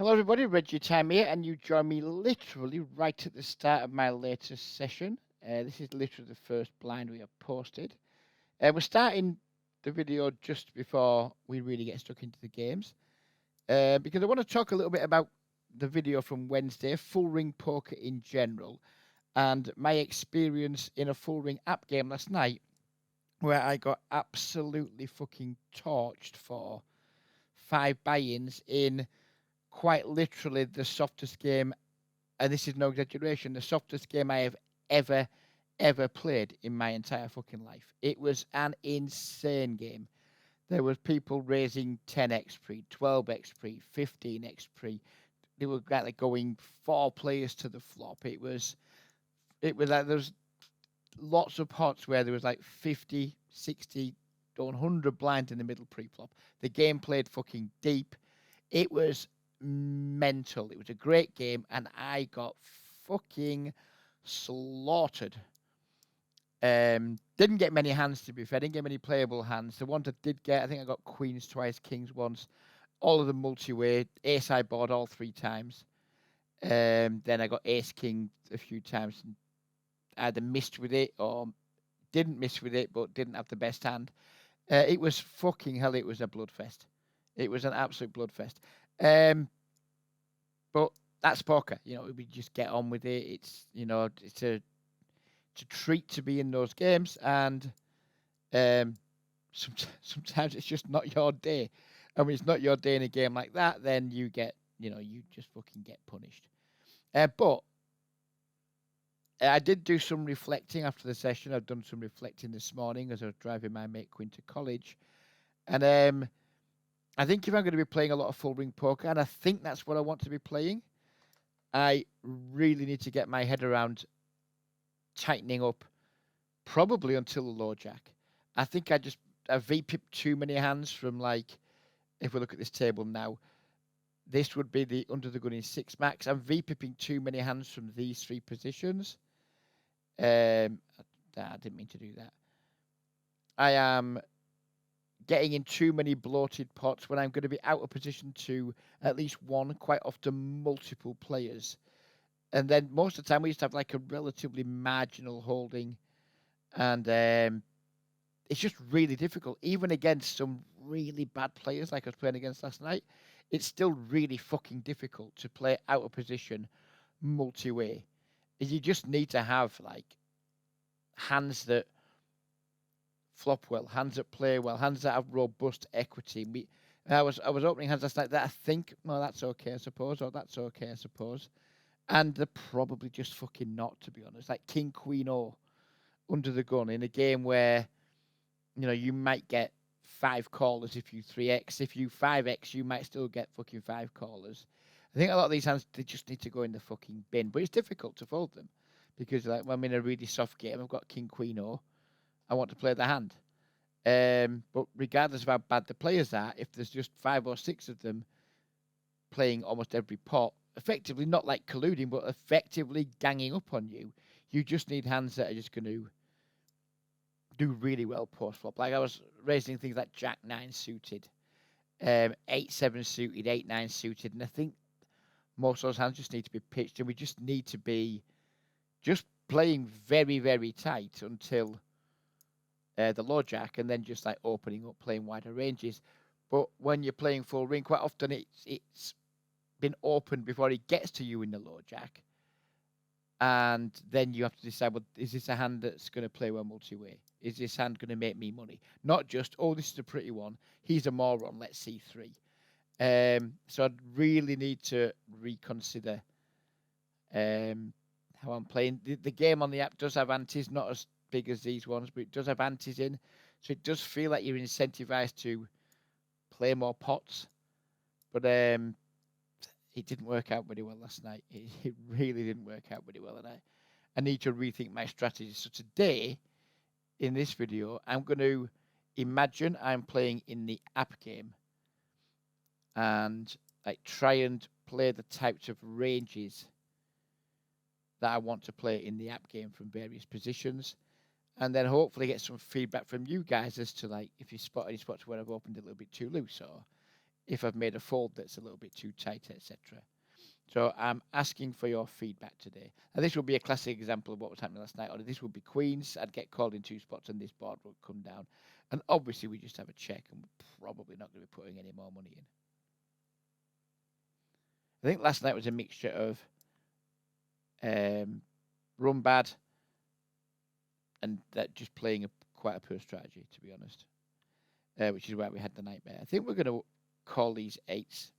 Hello, everybody. Reggie Time here, and you join me literally right at the start of my latest session. This is literally the first blind we have posted. We're starting the video just before we really get stuck into the games because I want to talk a little bit about the video from Wednesday, full ring poker in general, and my experience in a full ring app game last night where I got absolutely fucking torched for 5 buy-ins in quite literally the softest game, and this is no exaggeration, the softest game I have ever, ever played in my entire fucking life. It was an insane game. There was people raising 10x pre, 12x pre, 15x pre. They were like going 4 players to the flop. It was like there was lots of pots where there was like 50, 60, 100 blinds in the middle pre-flop. The game played fucking deep. It was mental. It was a great game, and I got fucking slaughtered. Didn't get many hands, to be fair. Didn't get many playable hands. The ones I did get, I think I got queens twice, kings once. All of them multi-way. Ace I board all 3 times. Then I got ace king a few times and either missed with it or didn't miss with it, but didn't have the best hand. It was fucking hell. It was a bloodfest. It was an absolute bloodfest. But that's poker. We just get on with it. It's a treat to be in those games, and um, sometimes it's just not your day. And when it's not your day in a game like that, then you just fucking get punished. But I did do some reflecting after the session. I've done some reflecting this morning as I was driving my mate Quinn to college, and I think if I'm going to be playing a lot of full ring poker, and I think that's what I want to be playing, I really need to get my head around tightening up probably until the low jack. I think I VPipped too many hands from, like, if we look at this table now, this would be the under the gun in 6 max. I'm VPipping too many hands from these 3 positions. I didn't mean to do that. I am getting in too many bloated pots when I'm going to be out of position to at least one, quite often multiple players. And then most of the time we used to have like a relatively marginal holding, and it's just really difficult. Even against some really bad players like I was playing against last night, it's still really fucking difficult to play out of position multi-way. You just need to have like hands that flop well, hands that play well, hands that have robust equity. I was opening hands last night that I think, well, that's okay, I suppose, or that's okay, I suppose. And they're probably just fucking not, to be honest. Like King, Queen, or under the gun in a game where, you might get 5 callers if you 3x. If you 5x, you might still get fucking 5 callers. I think a lot of these hands, they just need to go in the fucking bin. But it's difficult to fold them because, like, when I'm in a really soft game, I've got King, Queen, or I want to play the hand. But regardless of how bad the players are, if there's just 5 or 6 of them playing almost every pot, effectively not like colluding, but effectively ganging up on you, you just need hands that are just going to do really well post flop. Like I was raising things like Jack 9 suited, 8-7 suited, 8-9 suited, and I think most of those hands just need to be pitched, and we just need to be just playing very, very tight until the low jack, and then just like opening up, playing wider ranges. But when you're playing full ring, quite often it's been opened before he gets to you in the low jack, and then you have to decide, well, is this a hand that's going to play well multi-way? Is this hand going to make me money? Not just, oh, this is a pretty one, he's a moron, let's see 3. So I'd really need to reconsider how I'm playing. The game on the app does have antes, not as big as these ones, but it does have antes in, so it does feel like you're incentivized to play more pots. But it didn't work out very well last night. It really didn't work out very well, and I need to rethink my strategy. So today, in this video, I'm going to imagine I'm playing in the app game and like try and play the types of ranges that I want to play in the app game from various positions, and then hopefully get some feedback from you guys as to like if you spot any spots where I've opened a little bit too loose, or if I've made a fold that's a little bit too tight, etc. So I'm asking for your feedback today. And this will be a classic example of what was happening last night. Or this would be queens. I'd get called in 2 spots and this board would come down. And obviously we just have a check and we're probably not going to be putting any more money in. I think last night was a mixture of run bad and that just playing quite a poor strategy, to be honest. Which is why we had the nightmare. I think we're going to call these 8s.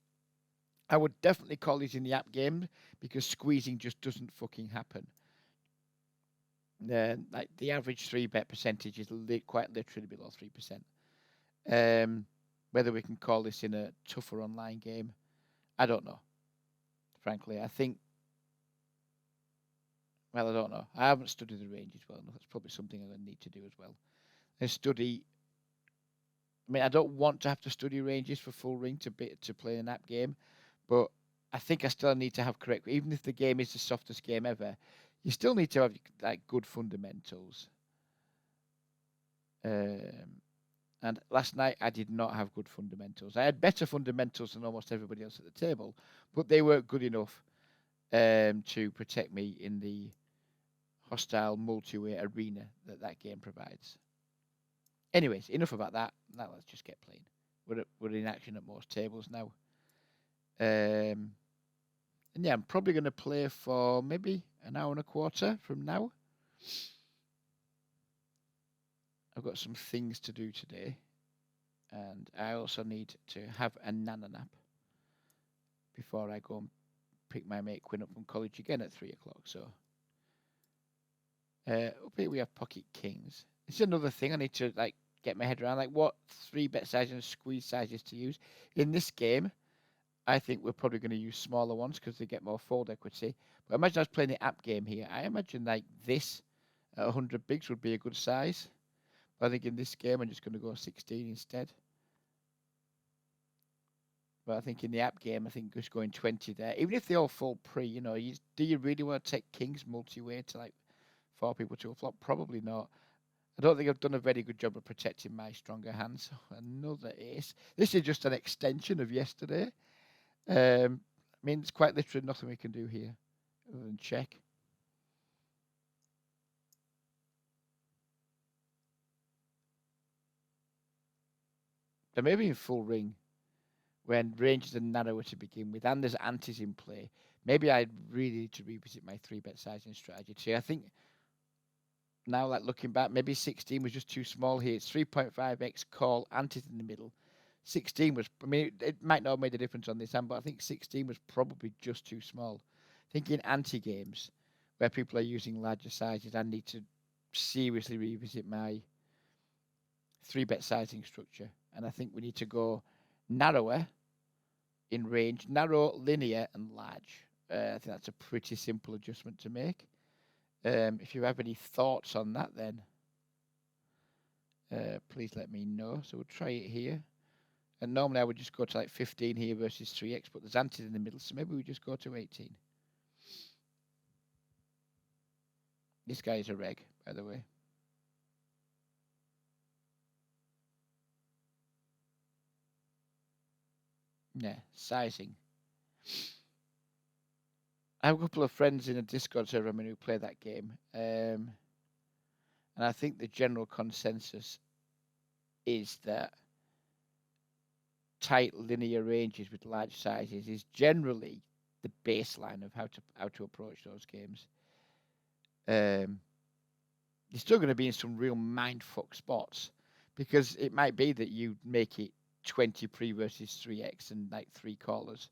I would definitely call these in the app game because squeezing just doesn't fucking happen. Like the average 3-bet percentage is quite literally below 3%. Whether we can call this in a tougher online game, I don't know. Frankly, I think. Well, I don't know. I haven't studied the ranges well enough. That's probably something I'm going to need to do as well. And study. I mean, I don't want to have to study ranges for full ring to play an app game, but I think I still need to have correct. Even if the game is the softest game ever, you still need to have like good fundamentals. And last night I did not have good fundamentals. I had better fundamentals than almost everybody else at the table, but they weren't good enough to protect me in the hostile multi-way arena that game provides. Anyways, enough about that. Now let's just get playing. We're in action at most tables now. And yeah, I'm probably going to play for maybe an hour and a quarter from now. I've got some things to do today. And I also need to have a nana nap before I go and pick my mate Quinn up from college again at 3 o'clock. So up here we have pocket kings. It's another thing I need to like get my head around, like what 3-bet sizes and squeeze sizes to use. In this game, I think we're probably going to use smaller ones because they get more fold equity. But imagine I was playing the app game here. I imagine like this at 100 bigs would be a good size. But I think in this game, I'm just going to go 16 instead. But I think in the app game, I think just going 20 there. Even if they all fall pre, do you really want to take kings multi-way to like 4 people to a flop? Probably not. I don't think I've done a very good job of protecting my stronger hands. Another ace. This is just an extension of yesterday. I mean, it's quite literally nothing we can do here other than check. But maybe in full ring, when ranges are narrower to begin with, and there's antis in play, maybe I really need to revisit my 3-bet sizing strategy. So I think now, like looking back, maybe 16 was just too small here. It's 3.5x call, antis in the middle. 16 was, I mean, it might not have made a difference on this hand, but I think 16 was probably just too small. I think in anti-games, where people are using larger sizes, I need to seriously revisit my 3-bet sizing structure. And I think we need to go narrower in range, narrow, linear, and large. I think that's a pretty simple adjustment to make. If you have any thoughts on that, then please let me know. So we'll try it here. And normally I would just go to like 15 here versus 3x, but there's antis in the middle, so maybe we just go to 18. This guy is a reg, by the way. Yeah, sizing. I have a couple of friends in a Discord server who play that game. And I think the general consensus is that tight linear ranges with large sizes is generally the baseline of how to approach those games. You're still going to be in some real mindfuck spots because it might be that you make it 20 pre versus 3x and like 3 callers.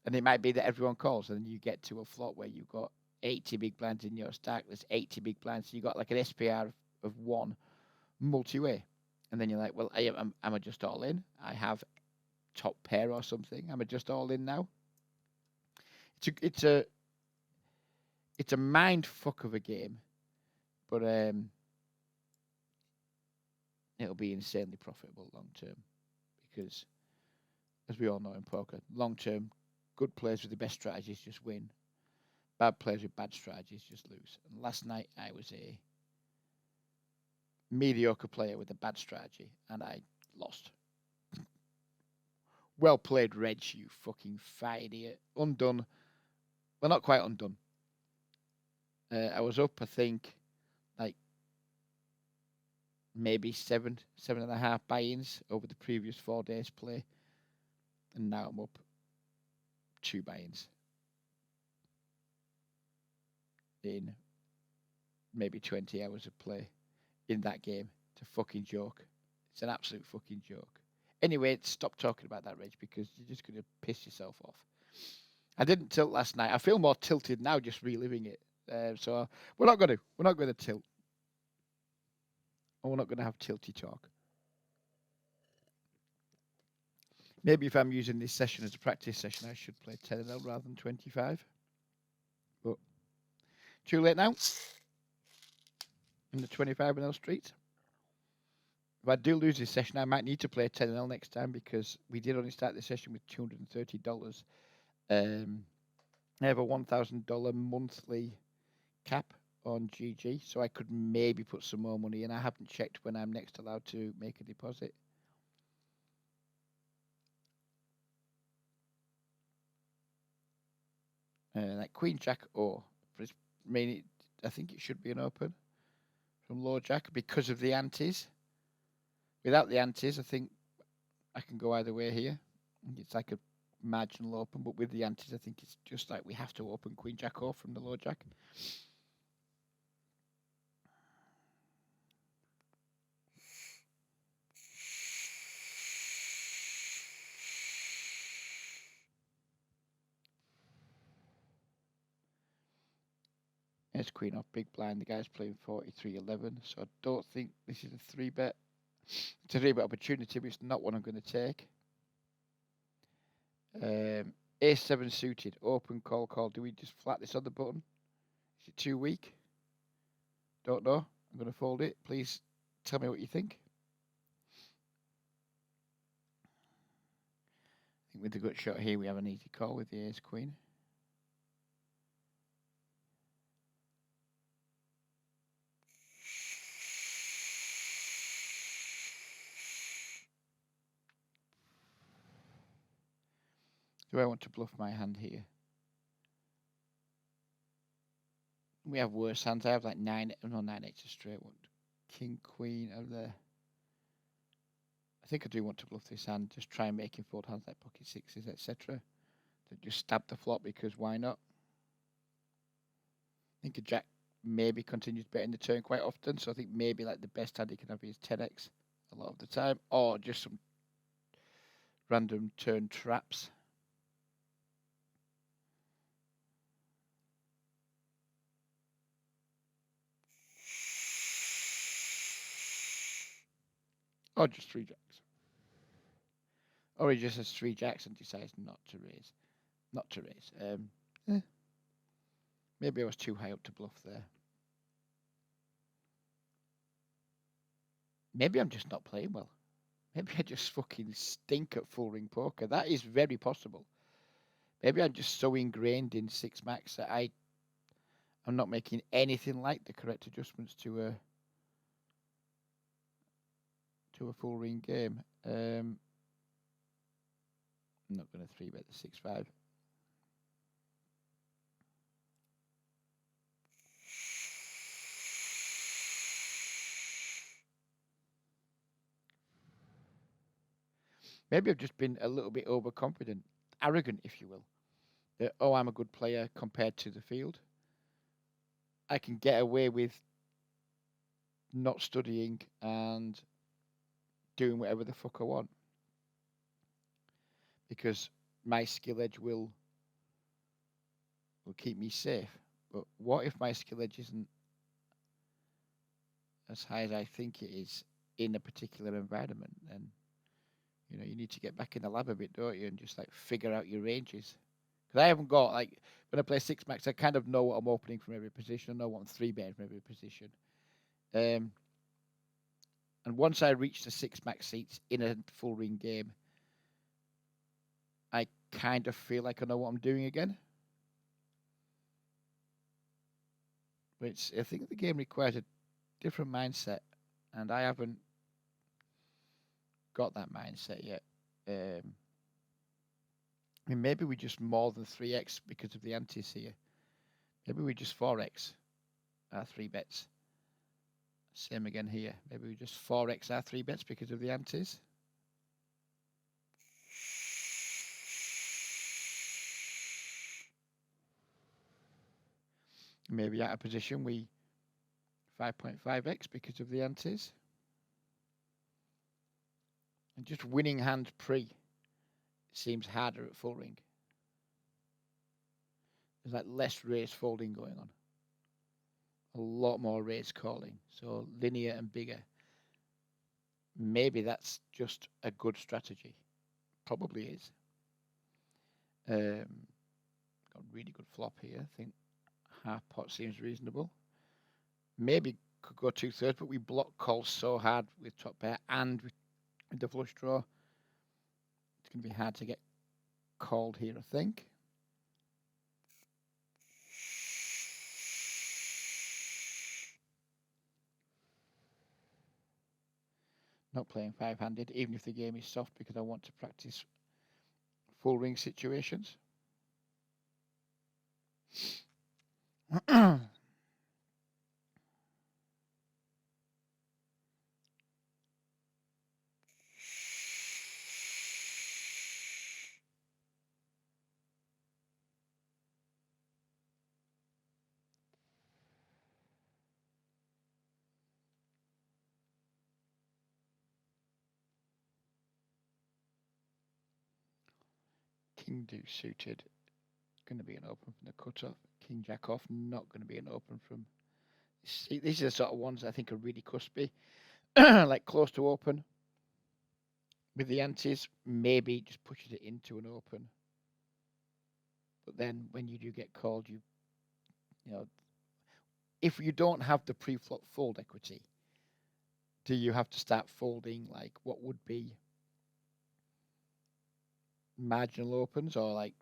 And it might be that everyone calls and then you get to a flop where you've got 80 big blinds in your stack. There's 80 big blinds. So you've got like an SPR of 1 multi-way. And then you're like, well, am I just all in? I have top pair or something. Am I just all in now? It's a mind fuck of a game, but it'll be insanely profitable long term because, as we all know in poker, long term, good players with the best strategies just win. Bad players with bad strategies just lose. And last night I was a mediocre player with a bad strategy, and I lost. Well played, Reg, you fucking fat idiot. Undone. Well, not quite undone. I was up, I think, like maybe 7.5 buy-ins over the previous 4 days play. And now I'm up 2 buy-ins in maybe 20 hours of play in that game. It's a fucking joke. It's an absolute fucking joke. Anyway, stop talking about that, Reg, because you're just going to piss yourself off. I didn't tilt last night. I feel more tilted now just reliving it. So we're not going to tilt. And we're not going to have tilty talk. Maybe if I'm using this session as a practice session, I should play 10-0 rather than 25. But too late now. In the 25-0 street. If I do lose this session, I might need to play 10-0 next time because we did only start the session with $230. I have a $1,000 monthly cap on GG, so I could maybe put some more money in. I haven't checked when I'm next allowed to make a deposit. Like Queen Jack or I think it should be an open from Lord Jack because of the antes. Without the antes, I think I can go either way here. It's like a marginal open, but with the antes, I think it's just like we have to open Queen Jack off from the Lord Jack. There's Queen off big blind. The guy's playing 43-11, so I don't think this is a 3-bet. It's a 3-bet opportunity, but it's not one I'm going to take. Ace 7 suited, open call. Do we just flat this on the button? Is it too weak? Don't know. I'm going to fold it. Please tell me what you think. I think with the gut shot here, we have an easy call with the ace queen. Do I want to bluff my hand here? We have worse hands. I have like 9, no, 9-8's a straight one. King, queen over there. I think I do want to bluff this hand. Just try and make him fold hands like pocket sixes, etc. Just stab the flop because why not? I think a jack maybe continues betting the turn quite often. So I think maybe like the best hand he can have is 10x a lot of the time. Or just some random turn traps. Or just 3 jacks. Or he just has 3 jacks and decides not to raise. Maybe I was too high up to bluff there. Maybe I'm just not playing well. Maybe I just fucking stink at full ring poker. That is very possible. Maybe I'm just so ingrained in 6 max that I'm not making anything like the correct adjustments to a full ring game. I'm not going to 3-bet the 6-5. Maybe I've just been a little bit overconfident, arrogant, if you will. That, oh, I'm a good player compared to the field. I can get away with not studying and doing whatever the fuck I want. Because my skill edge will keep me safe. But what if my skill edge isn't as high as I think it is in a particular environment? Then, you need to get back in the lab a bit, don't you? And just like figure out your ranges. Because I haven't got, like, when I play 6 max, I kind of know what I'm opening from every position. I know what I'm 3-betting from every position. And once I reach the 6 max seats in a full ring game, I kind of feel like I know what I'm doing again. But I think the game requires a different mindset, and I haven't got that mindset yet. I mean, maybe we just more than 3x because of the antes here. Maybe we just 4x our 3 bets. Same again here. Maybe we just 4x our 3 bets because of the antes. Maybe out of position we 5.5x because of the antes. And just winning hand pre seems harder at full ring. There's like less raise folding going on. A lot more raise calling. So linear and bigger. Maybe that's just a good strategy. Probably is. Got a really good flop here. I think half pot seems reasonable. Maybe could go 2/3, but we block calls so hard with top pair and with the flush draw. It's going to be hard to get called here, I think. Not playing 5-handed, even if the game is soft, because I want to practice full ring situations. King deuce suited, going to be an open from the cutoff. King jack off, not going to be an open from. See, these are the sort of ones I think are really cuspy, like close to open. With the antes, maybe just pushes it into an open. But then when you do get called, you know, if you don't have the pre-flop fold equity, do you have to start folding like what would be marginal opens or like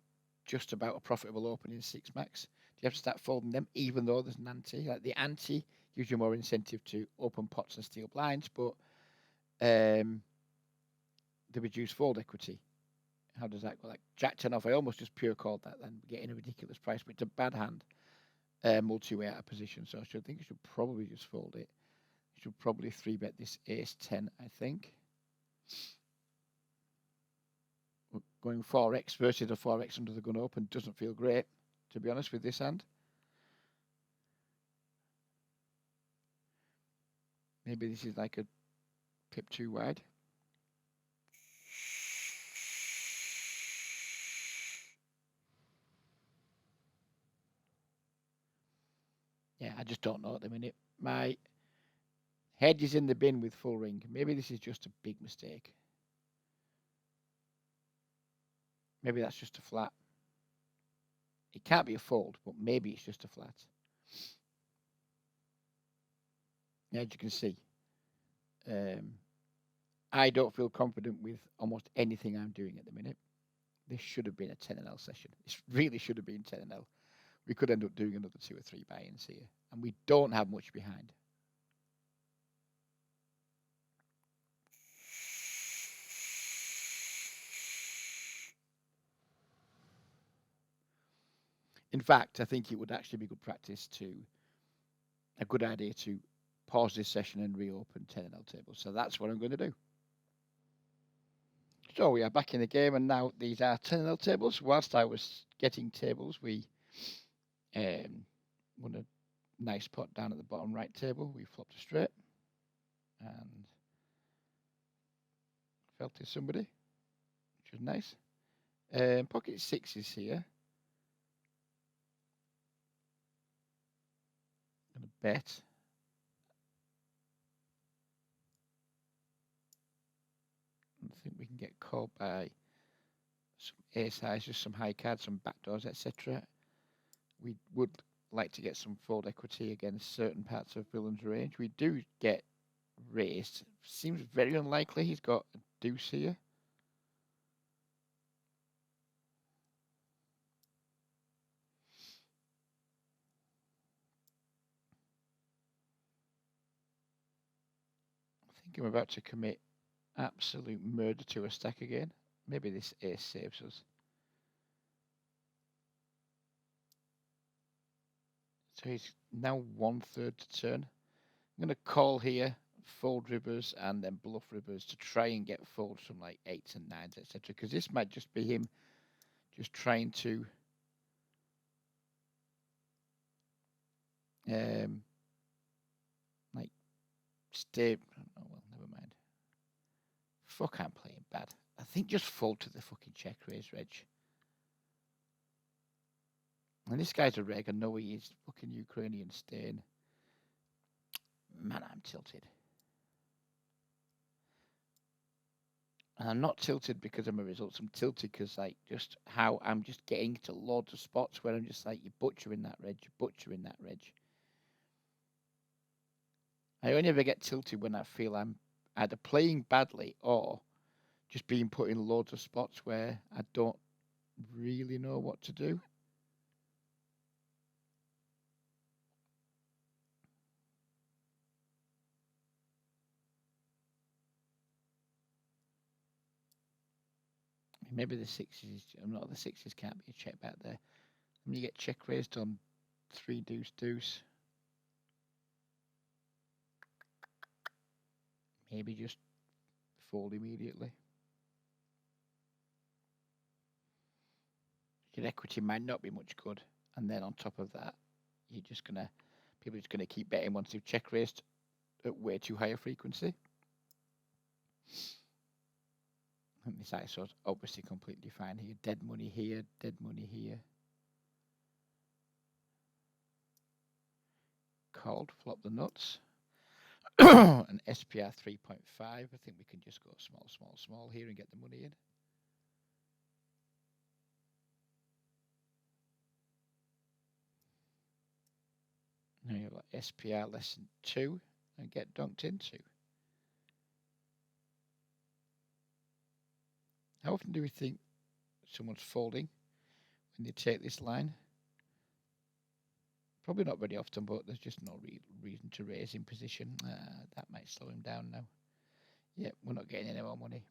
just about a profitable open in 6 max? Do you have to start folding them even though there's an ante? Like the ante gives you more incentive to open pots and steal blinds, but the reduced fold equity. How does that go? Like Jack 10 off, I almost just pure called that then, getting a ridiculous price, but it's a bad hand. Multi-way out of position, so I think you should probably just fold it. You should probably 3-bet this ace 10, I think. Going 4x versus a 4x under the gun open doesn't feel great, to be honest, with this hand. Maybe this is like a pip too wide. Yeah, I just don't know at the minute. My head is in the bin with full ring. Maybe this is just a big mistake. Maybe that's just a flat. It can't be a fold, but maybe it's just a flat. As you can see, I don't feel confident with almost anything I'm doing at the minute. This should have been a 10-0 session. This really should have been 10-0. We could end up doing another 2 or 3 buy-ins here, and we don't have much behind. In fact, I think it would actually be good practice a good idea to pause this session and reopen 10-0 tables. So that's what I'm going to do. So we are back in the game, and now these are 10-0 tables. Whilst I was getting tables, we won a nice pot down at the bottom right table. We flopped a straight and felt to somebody, which was nice. Pocket sixes here. Gonna bet. I think we can get called by some ace highs, just some high cards, some backdoors, etc. We would like to get some fold equity against certain parts of villain's range. We do get raised. Seems very unlikely. He's got a deuce here. I think I'm about to commit absolute murder to a stack again. Maybe this ace saves us. So he's now 1/3 to turn. I'm going to call here, fold rivers, and then bluff rivers to try and get folds from like 8s and 9s, etc. Because this might just be him just trying to like stay. Oh, well, never mind. Fuck, I'm playing bad. I think just fold to the fucking check raise, Reg. And this guy's a reg. I know he is fucking Ukrainian stain. Man, I'm tilted. And I'm not tilted because of my results. I'm tilted because, like, just how I'm just getting to loads of spots where I'm just like, you're butchering that, Reg. You're butchering that, Reg. I only ever get tilted when I feel I'm either playing badly or just being put in loads of spots where I don't really know what to do. Maybe the sixes. I'm not. The sixes can't be a check back there. And you get check raised on 3 deuce deuce. Maybe just fold immediately. Your equity might not be much good, and then on top of that, you're just gonna people are just gonna keep betting once they've check raised at way too high a frequency. And this ISO's obviously completely fine here. Dead money here, dead money here. Called, flop the nuts. An SPR 3.5. I think we can just go small, small, small here and get the money in. Now you've got SPR less than 2 and get dunked into. How often do we think someone's folding when they take this line? Probably not very often, but there's just no reason to raise in position. That might slow him down now. Yeah, we're not getting any more money.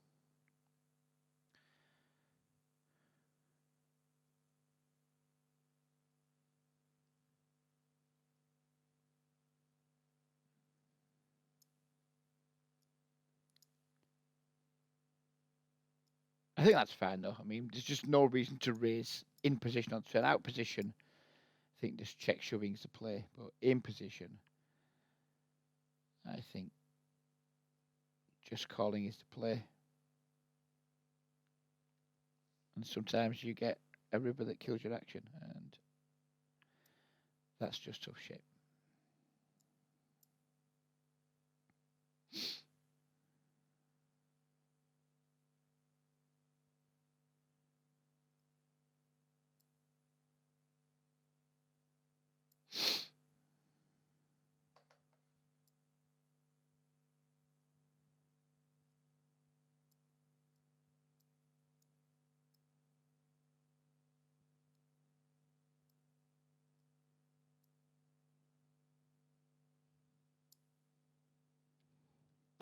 I think that's fine though. I mean, there's just no reason to raise in position on turn. Out position, I think just check shoving is the play, but in position, I think just calling is the play. And sometimes you get a river that kills your action, and that's just tough shit.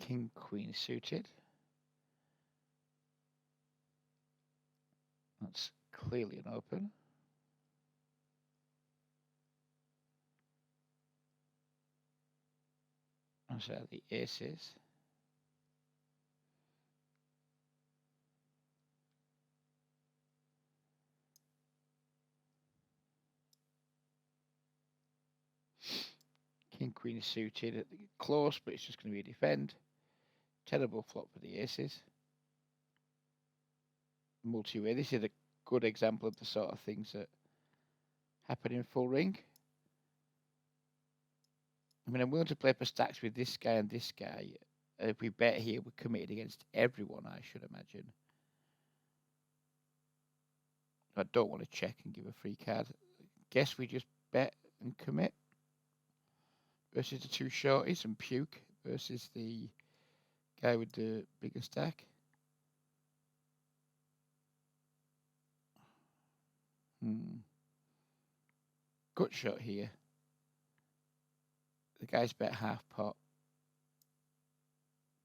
King, queen suited. That's clearly an open. And so the aces. King, queen suited. Close, but it's just going to be a defend. Terrible flop for the aces. Multi-way. This is a good example of the sort of things that happen in full ring. I mean, I'm willing to play for stacks with this guy and this guy. If we bet here, we're committed against everyone, I should imagine. I don't want to check and give a free card. Guess we just bet and commit. Versus the 2 shorties and puke versus the guy with the bigger stack. Gut shot here. The guy's bet half pot.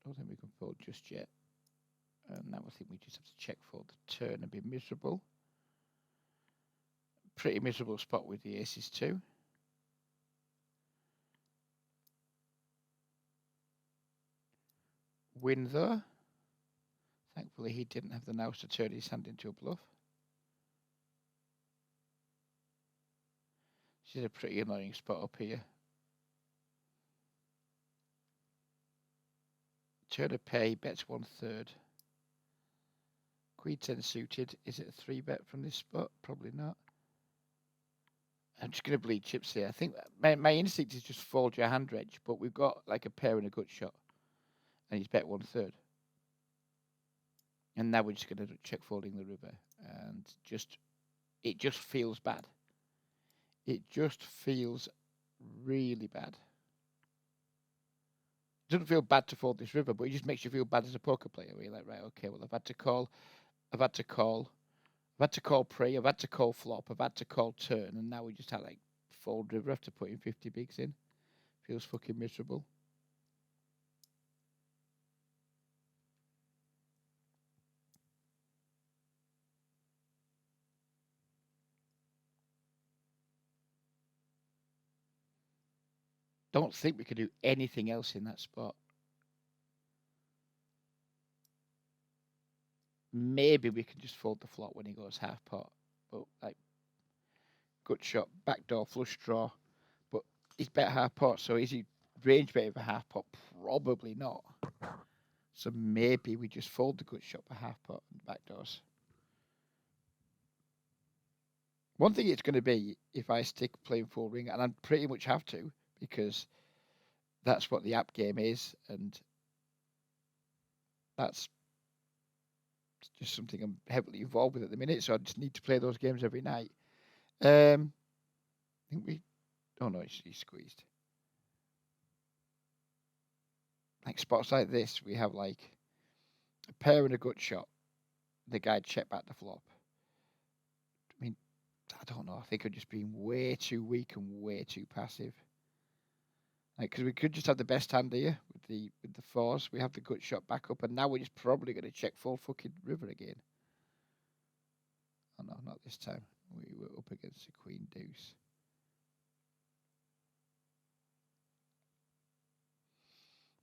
Don't think we can fold just yet. And now I think we just have to check fold the turn and be miserable. Pretty miserable spot with the aces too. win, though. Thankfully, he didn't have the nous to turn his hand into a bluff. This is a pretty annoying spot up here. Turn a pair, he bets 1/3. Queen 10 suited. Is it a 3-bet from this spot? Probably not. I'm just going to bleed chips here. I think my instinct is just fold your hand edge, but we've got like a pair and a gut shot. And he's bet 1/3. And now we're just going to check folding the river. And it just feels bad. It just feels really bad. It doesn't feel bad to fold this river, but it just makes you feel bad as a poker player. Where you're like, right, okay, well, I've had to call pre, I've had to call flop, I've had to call turn, and now we just had like fold river after putting 50 bigs in. Feels fucking miserable. Don't think we could do anything else in that spot. Maybe we can just fold the flop when he goes half pot, but like gut shot, backdoor, flush draw, but he's bet half pot, so is he range betting for half pot? Probably not. So maybe we just fold the gut shot for half pot and backdoors. One thing it's going to be if I stick playing full ring, and I pretty much have to because that's what the app game is, and that's just something I'm heavily involved with at the minute. So I just need to play those games every night. I think we. Oh no, he's squeezed. Like spots like this, we have like a pair and a gut shot. The guy check back the flop. I mean, I don't know. I think I'm just being way too weak and way too passive. Like, because we could just have the best hand here with the fours. We have the gut shot back up, and now we're just probably going to check full fucking river again. Oh no, not this time. We were up against a queen deuce.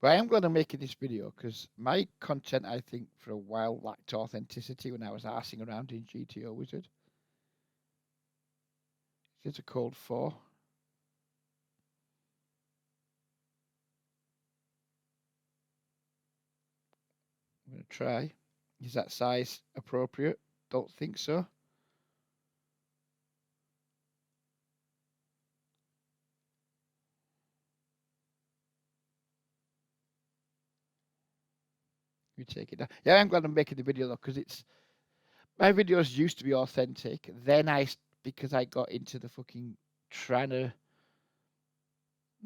But I am glad I'm making this video because my content, I think, for a while lacked authenticity when I was arsing around in GTO Wizard. It's a cold 4. I'm going to try. Is that size appropriate? Don't think so. We take it down. Yeah, I'm glad I'm making the video though because it's my videos used to be authentic. Then because I got into the fucking trying to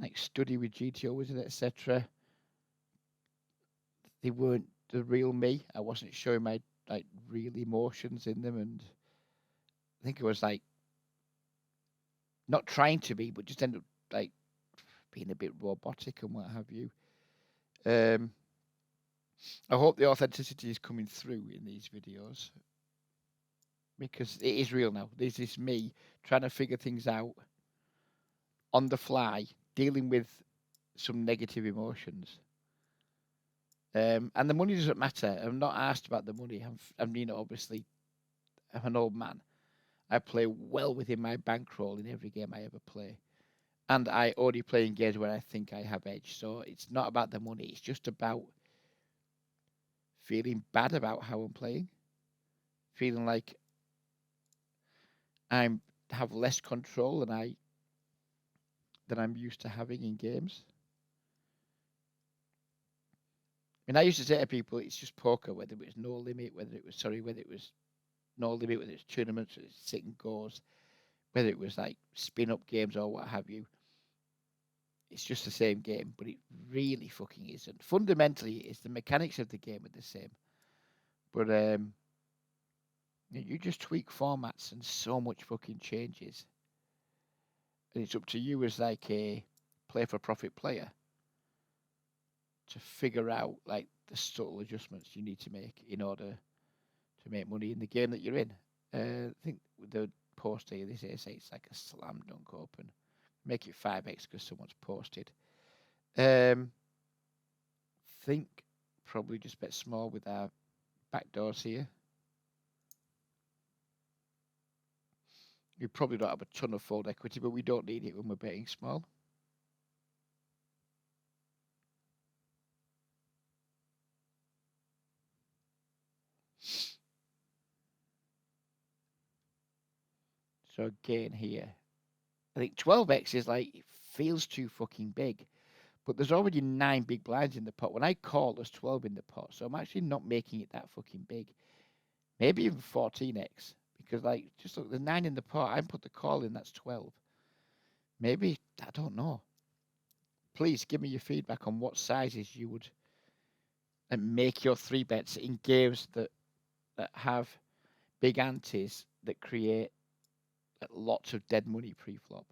like study with GTO Wizard, etc. They weren't the real me. I wasn't showing my like real emotions in them, and I think it was like not trying to be, but just ended up like being a bit robotic and what have you. I hope the authenticity is coming through in these videos because it is real now. This is me trying to figure things out on the fly, dealing with some negative emotions. And the money doesn't matter. I'm not asked about the money. Obviously, I'm an old man. I play well within my bankroll in every game I ever play. And I only play in games where I think I have edge. So it's not about the money. It's just about feeling bad about how I'm playing. Feeling like I have less control than I'm used to having in games. I mean, I used to say to people, it's just poker, whether it was no limit, whether it was no limit, whether it's tournaments, whether it's sit and goes, whether it was like spin up games or what have you. It's just the same game, but it really fucking isn't. Fundamentally, it's the mechanics of the game are the same, but you just tweak formats and so much fucking changes, and it's up to you as like a play for profit player to figure out like the subtle adjustments you need to make in order to make money in the game that you're in. I think with the post here, this is it's like a slam dunk open. Make it 5x because someone's posted. Think probably just bet small with our back doors here. We probably don't have a ton of fold equity, but we don't need it when we're betting small. So again here, I think 12x is like, it feels too fucking big. But there's already 9 big blinds in the pot. When I call, there's 12 in the pot. So I'm actually not making it that fucking big. Maybe even 14x. Because, like, just look, there's 9 in the pot. I put the call in, that's 12. Maybe, I don't know. Please give me your feedback on what sizes you would make your 3 bets in games that have big antes that create lots of dead money pre-flop.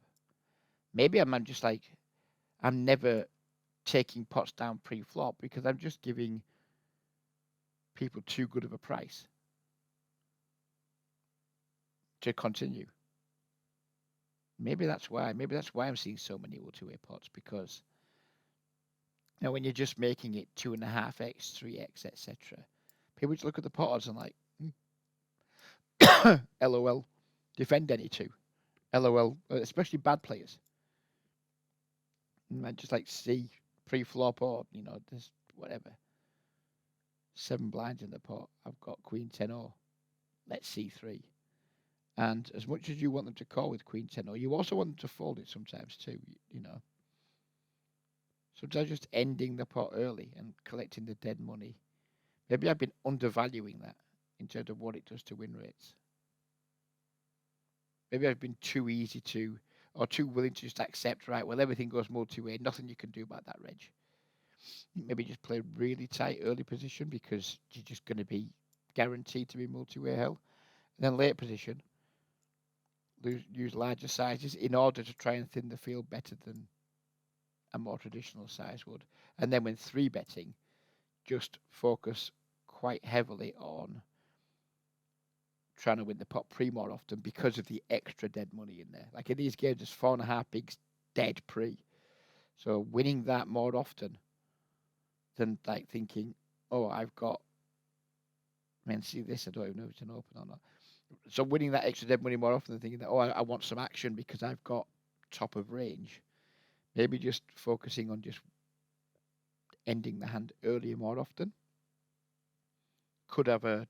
Maybe I'm just like, I'm never taking pots down pre-flop because I'm just giving people too good of a price to continue. Maybe that's why. Maybe that's why I'm seeing so many multi-way pots, because when you're just making it 2.5x, 3x, etc., people just look at the pot odds and like, LOL, defend any two, LOL, especially bad players. And I just like see pre-flop or there's whatever 7 blinds in the pot. I've got Queen 10 or let's see 3. And as much as you want them to call with Queen 10 or you also want them to fold it sometimes too, Sometimes just ending the pot early and collecting the dead money. Maybe I've been undervaluing that in terms of what it does to win rates. Maybe I've been too easy to, or too willing to just accept, right, well, everything goes multi-way, nothing you can do about that, Reg. Maybe just play really tight early position because you're just going to be guaranteed to be multi-way hell. And then late position, use larger sizes in order to try and thin the field better than a more traditional size would. And then when 3 betting, just focus quite heavily on trying to win the pot pre more often because of the extra dead money in there. Like in these games, there's 4.5 bigs dead pre. So winning that more often than like thinking, oh, I've got, man, see this, I don't even know if it's an open or not. So winning that extra dead money more often than thinking that, oh, I want some action because I've got top of range. Maybe just focusing on just ending the hand earlier more often could have a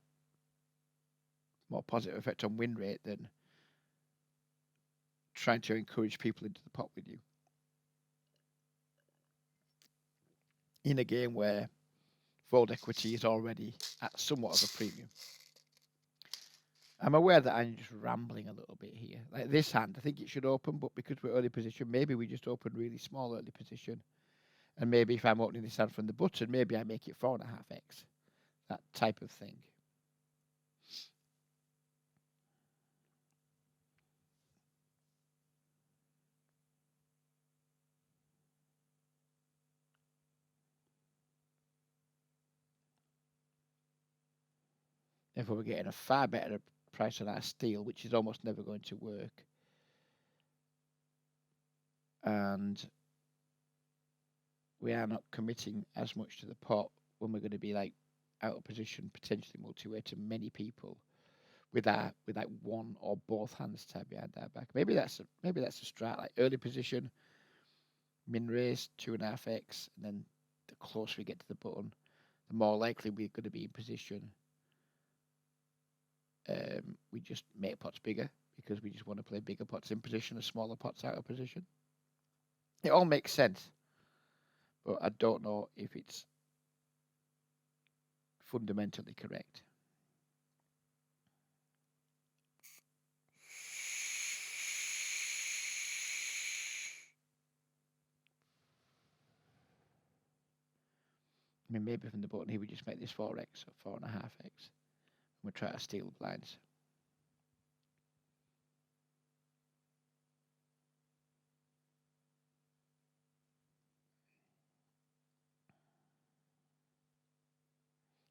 more positive effect on win rate than trying to encourage people into the pot with you in a game where fold equity is already at somewhat of a premium. I'm aware that I'm just rambling a little bit here. Like this hand, I think it should open, but because we're early position, maybe we just open really small early position. And maybe if I'm opening this hand from the button, maybe I make it 4.5x. That type of thing. Therefore, we're getting a far better price on our steel, which is almost never going to work. And we are not committing as much to the pot when we're going to be like out of position, potentially multi-way to many people with like one or both hands tied behind our back. Maybe that's a strat, like early position, min raise 2.5x, and then the closer we get to the button, the more likely we're going to be in position. We just make pots bigger because we just want to play bigger pots in position and smaller pots out of position. It all makes sense, but I don't know if it's fundamentally correct. I mean, maybe from the button here we just make this 4x or 4.5x. We'll try to steal blinds.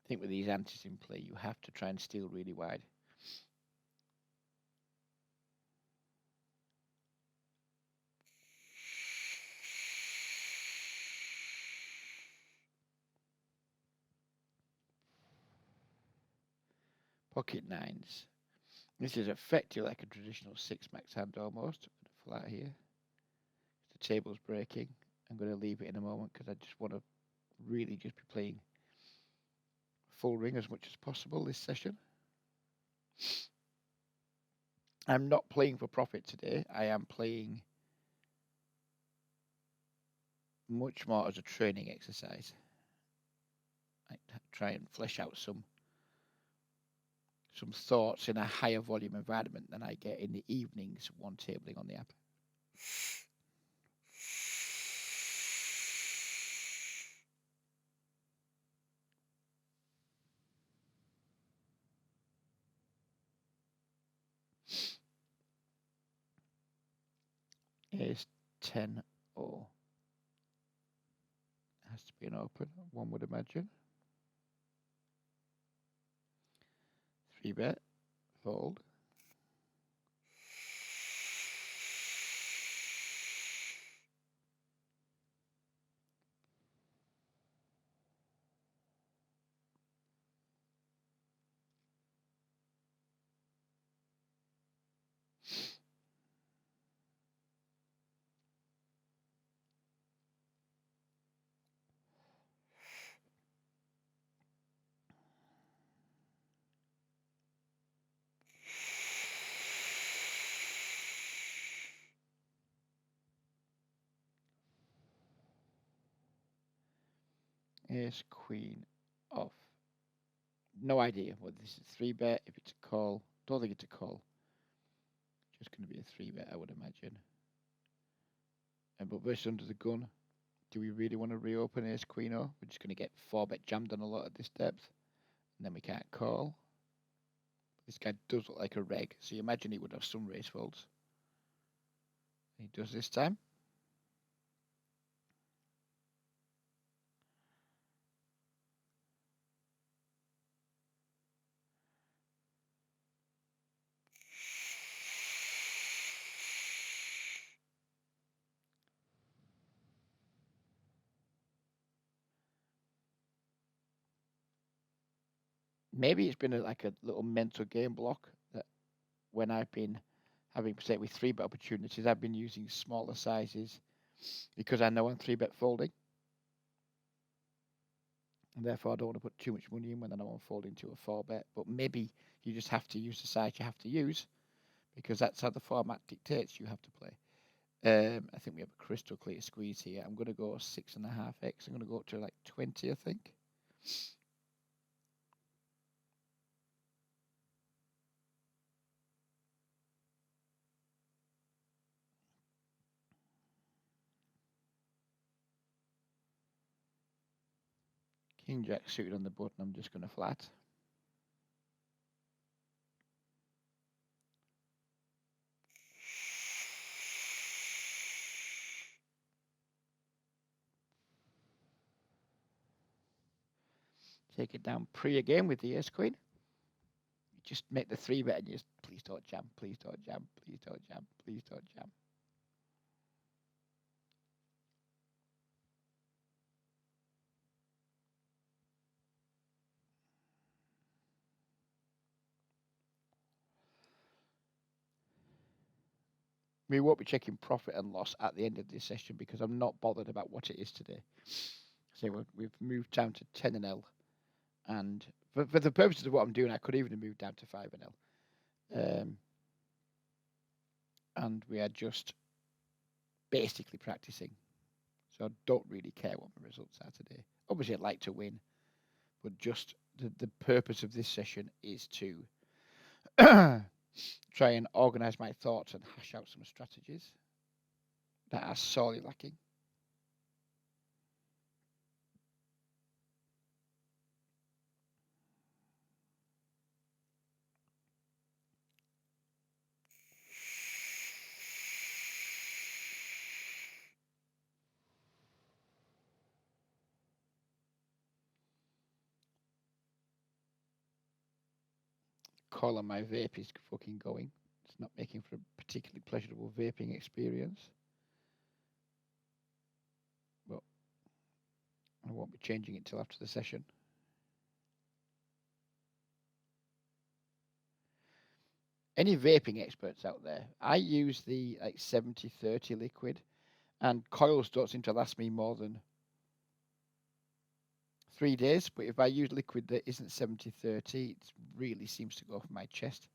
I think with these antes in play, you have to try and steal really wide. Pocket nines. This is effectively like a traditional six max hand almost. Flat here. The table's breaking. I'm going to leave it in a moment because I just want to really just be playing full ring as much as possible this session. I'm not playing for profit today. I am playing much more as a training exercise. I try and flesh out some thoughts in a higher volume environment than I get in the evenings one tabling on the app. Ace 10 or has to be an open, one would imagine. 3-bet, fold. Ace, queen, off. No idea what this is. 3-bet. If it's a call, don't think it's a call. Just going to be a 3-bet, I would imagine. But versus under the gun, do we really want to reopen ace, queen, or we're just going to get 4-bet jammed on a lot at this depth, and then we can't call. This guy does look like a reg, so you imagine he would have some raise folds. He does this time. Maybe it's been like a little mental game block that when I've been having, say, with 3-bet opportunities, I've been using smaller sizes because I know I'm 3-bet folding. And therefore, I don't want to put too much money in when I know I'm folding to a 4-bet. But maybe you just have to use the size you have to use because that's how the format dictates you have to play. I think we have a crystal clear squeeze here. I'm going to go 6.5x. I'm going to go up to like 20, I think. King Jack suited on the button. I'm just going to flat. Take it down pre again with the ace queen. You just make the 3-bet and you just please don't jam, please don't jam, please don't jam, please don't jam. We won't be checking profit and loss at the end of this session because I'm not bothered about what it is today. So we've moved down to 10 and L, and for the purposes of what I'm doing, I could even have moved down to 5 and L. And we are just basically practicing. So I don't really care what my results are today. Obviously, I'd like to win, but just the purpose of this session is to try and organize my thoughts and hash out some strategies that are sorely lacking. Call on my vape is fucking going. It's not making for a particularly pleasurable vaping experience. But I won't be changing it till after the session. any vaping experts out there, I use the like 70-30 liquid, and coils don't seem to last me more than 3 days. But if I use liquid that isn't 70-30, it really seems to go for my chest.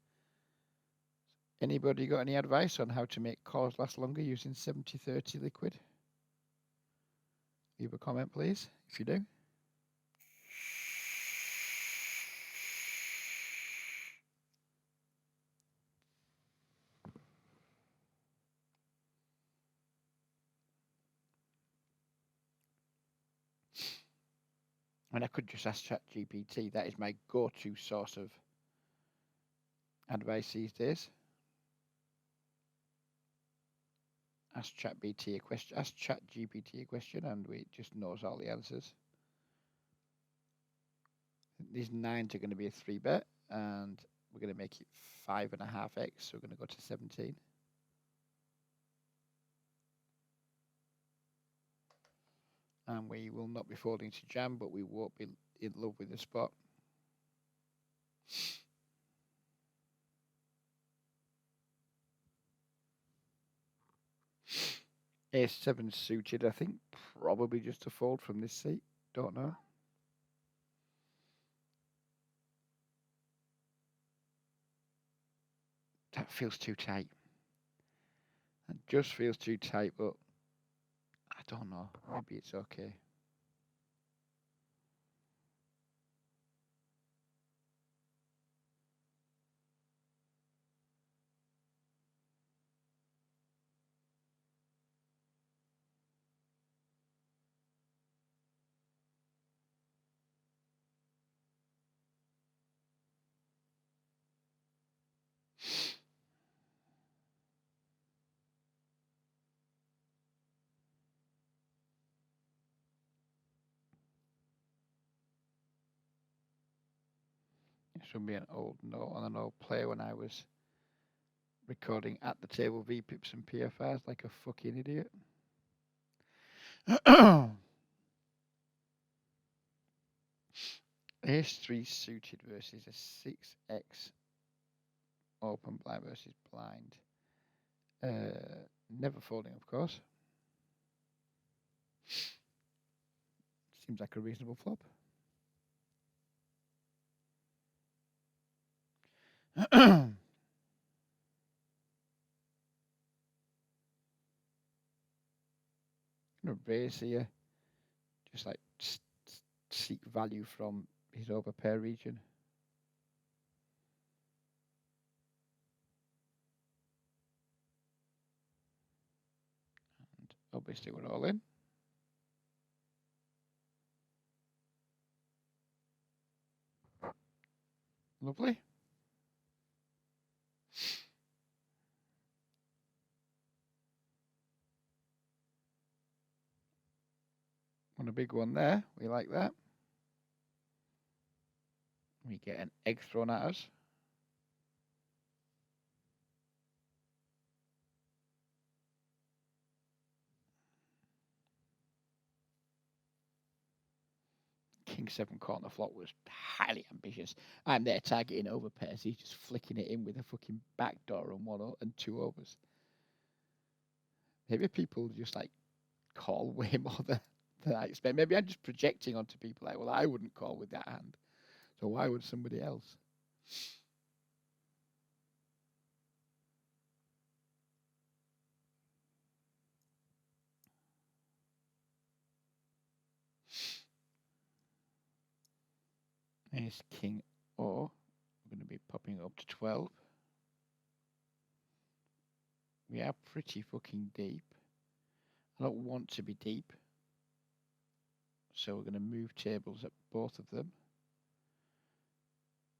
Anybody got any advice on how to make coils last longer using 70-30 liquid? Leave a comment, please, if you do. And I could just ask ChatGPT. That is my go-to source of advice these days. Ask ChatGPT a question, and it just knows all the answers. These 9s are going to be a 3-bet, and we're going to make it 5.5x, so we're going to go to 17. And we will not be folding to jam, but we won't be in love with the spot. Ace-7 suited, I think, probably just a fold from this seat. Don't know. That feels too tight. That just feels too tight, but I don't know. Maybe it's okay. This would be an old note on an old player when I was recording at the table VPIPs and PFRs like a fucking idiot. Ace-3 suited versus a 6x open blind versus blind. Never folding, of course. Seems like a reasonable flop. Gonna raise here, just like seek value from his overpair region. And obviously we're all in. Lovely. On a big one there. We like that. We get an egg thrown at us. King-7 corner flop was highly ambitious. I'm there targeting overpairs. He's just flicking it in with a fucking backdoor and 1 and 2 overs. Maybe people just like call way more than I expect. Maybe I'm just projecting onto people like, well, I wouldn't call with that hand. So why would somebody else? Ace, King, or we're going to be popping up to 12. We are pretty fucking deep. I don't want to be deep. So we're going to move tables at both of them.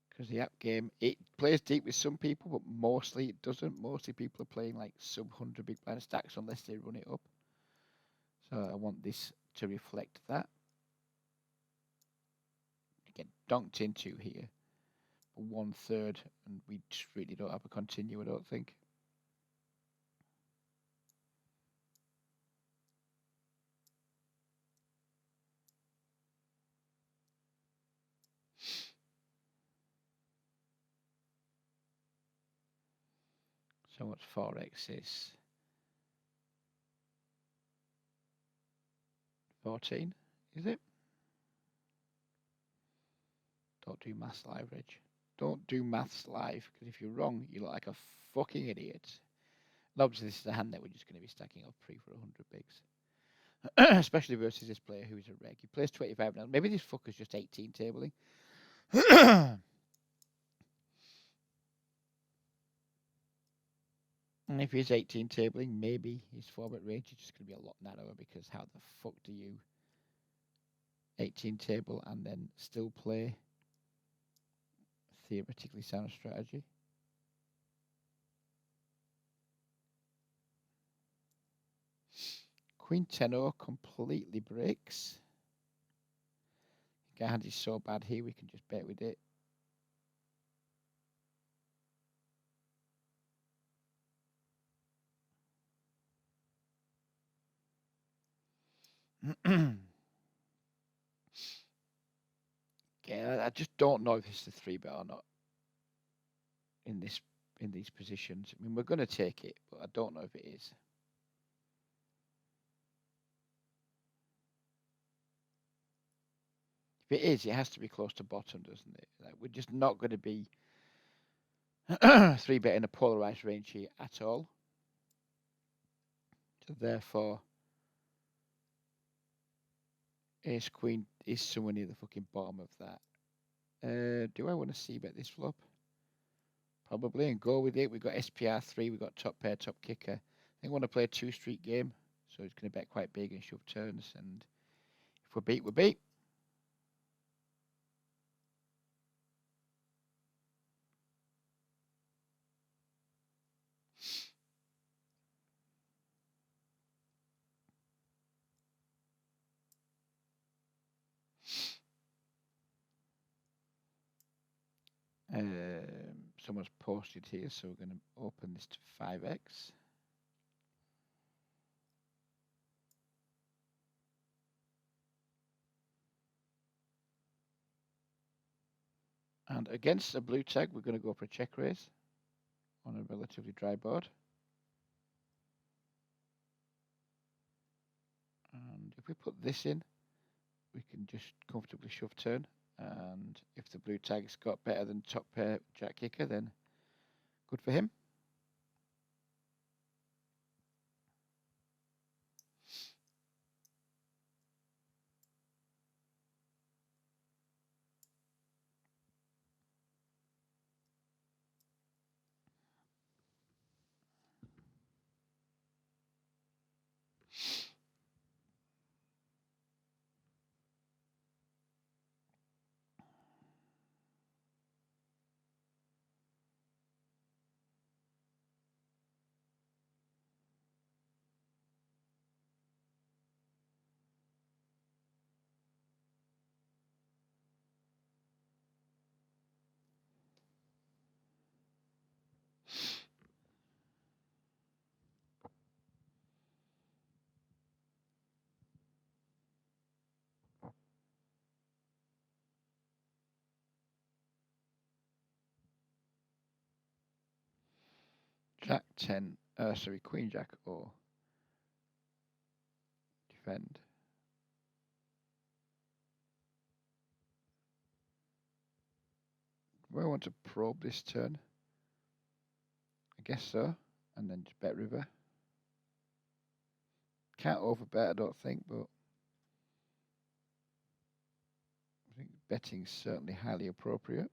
Because the app game, it plays deep with some people, but mostly it doesn't. Mostly people are playing like sub 100 big blind stacks unless they run it up. So I want this to reflect that. Get donked into here. 1/3, and we just really don't have a continue, I don't think. So what's 4x is 14, is it? Don't do maths live, Reg. Don't do maths live, because if you're wrong, you look like a fucking idiot. And obviously, this is a hand that we're just going to be stacking up pre for 100 bigs. Especially versus this player who is a reg. He plays 25 now. Maybe this fucker's just 18 tabling. And if he's 18 tabling, maybe his format range is just going to be a lot narrower, because how the fuck do you 18 table and then still play theoretically sound strategy? Queen 10-0 completely breaks. Guy hand is so bad here, we can just bet with it. Yeah, I just don't know if it's the 3-bet or not in these positions. I mean, we're going to take it, but I don't know if it is. If it is, it has to be close to bottom, doesn't it? Like, we're just not going to be 3-bet in a polarized range here at all. So therefore, ace queen is somewhere near the fucking bottom of that. Do I want to c-bet this flop? Probably, and go with it. We've got SPR3, we've got top pair, top kicker. I think I want to play a 2-street game, so it's going to bet quite big and shove turns. And if we're beat, we're beat. Someone's posted here, so we're going to open this to 5x. And against a blue tag, we're going to go for a check raise on a relatively dry board. And if we put this in, we can just comfortably shove turn. And if the blue tag's got better than top pair jack kicker, then good for him. Jack 10, sorry, Queen Jack or defend. Do I want to probe this turn? I guess so. And then just bet river. Can't overbet, I don't think, but I think betting's certainly highly appropriate.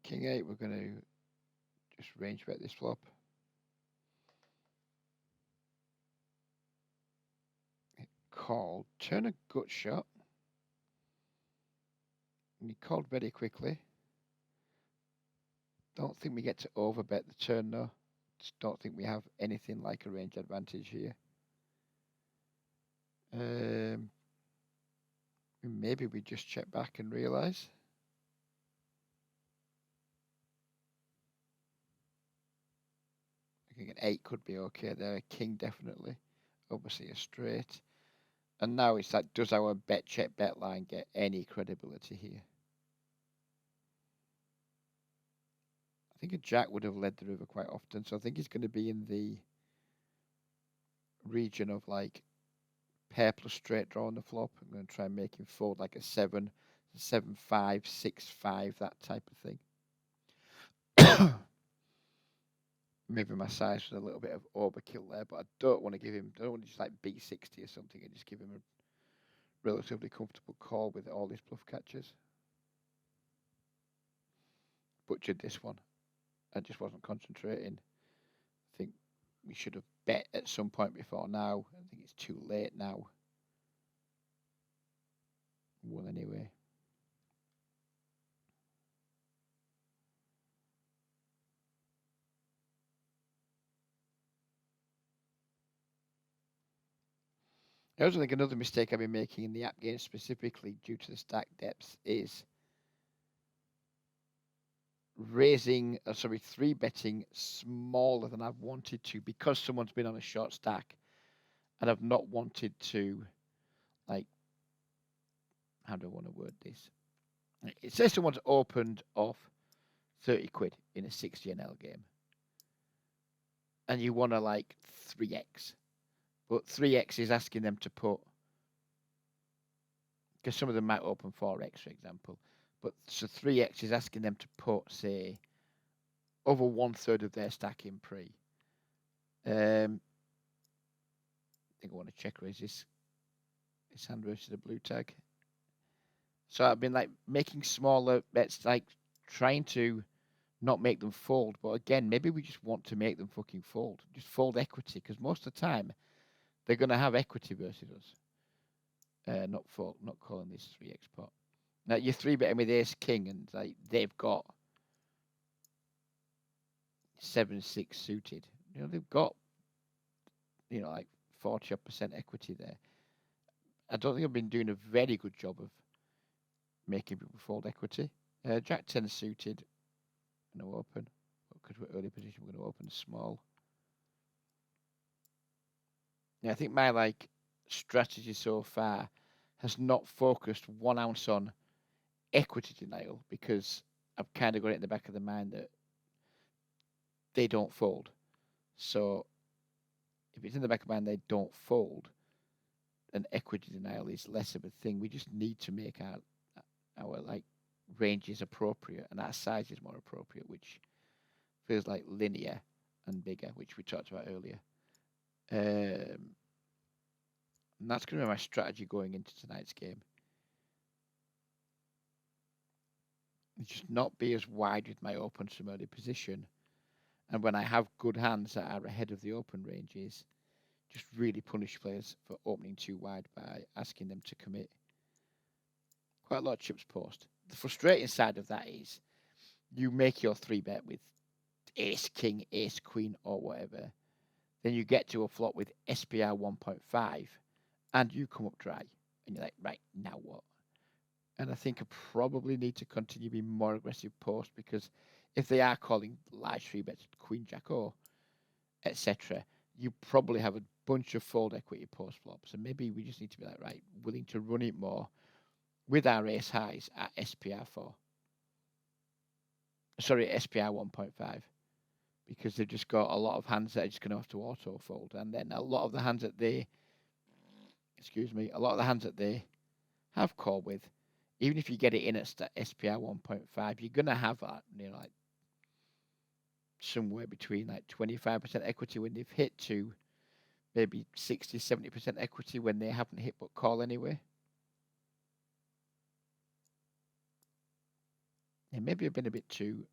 King 8, we're going to just range bet this flop. Called, turn a gut shot. And he called very quickly. Don't think we get to overbet the turn though. Just don't think we have anything like a range advantage here. Maybe we just check back and realise. I think an 8 could be okay there. A king definitely. Obviously a straight. And now it's like, does our bet check bet line get any credibility here? I think a jack would have led the river quite often, so I think he's going to be in the region of like pair plus straight draw on the flop. I'm going to try and make him fold like a 7, 7-5, 6-5, that type of thing. Maybe my size was a little bit of overkill there, but I don't want to give him, I don't want to just like B60 or something and just give him a relatively comfortable call with all his bluff catches. Butchered this one. I just wasn't concentrating. I think we should have bet at some point before now. I think it's too late now. Well, anyway. I also think another mistake I've been making in the app game, specifically due to the stack depth, is three betting smaller than I've wanted to because someone's been on a short stack, and I've not wanted to, like, how do I want to word this? It says someone's opened off 30 quid in a 60 NL game, and you want to like 3x, but 3x is asking them to put, because some of them might open 4x, for example. But so 3x is asking them to put, say, over 1/3 of their stack in pre. I think I want to check raise this hand versus a blue tag. So I've been like making smaller bets, like trying to not make them fold. But again, maybe we just want to make them fucking fold. Just fold equity, because most of the time they're going to have equity versus us. Not calling this 3x pot. Now you're 3-betting with ace king, and like they've got 7-6 suited. You know, they've got, you know, like 40% equity there. I don't think I've been doing a very good job of making people fold equity. Jack 10 suited. I'm going to open. Because we're early position, we're going to open small. Yeah, I think my like strategy so far has not focused 1 ounce on equity denial, because I've kind of got it in the back of the mind that they don't fold. So if it's in the back of the mind they don't fold, then equity denial is less of a thing. We just need to make our like ranges appropriate, and our size is more appropriate, which feels like linear and bigger, which we talked about earlier. And that's going to be my strategy going into tonight's game. Just not be as wide with my opens from early position. And when I have good hands that are ahead of the open ranges, just really punish players for opening too wide by asking them to commit. Quite a lot of chips post. The frustrating side of that is you make your 3-bet with ace king, ace queen, or whatever. Then you get to a flop with SPR 1.5 and you come up dry. And you're like, right, now what? And I think I probably need to continue being more aggressive post, because if they are calling large 3-bets, queen, jack, or etc., you probably have a bunch of fold equity post flops. And maybe we just need to be like, right, willing to run it more with our ace highs at SPR 4. Sorry, SPR 1.5. Because they've just got a lot of hands that are just going to have to auto fold. And then a lot of the hands that they have call with, even if you get it in at SPR 1.5, you're going to have that, you know, like somewhere between like 25% equity when they've hit to maybe 60, 70% equity when they haven't hit but call anyway. And maybe I've been a bit too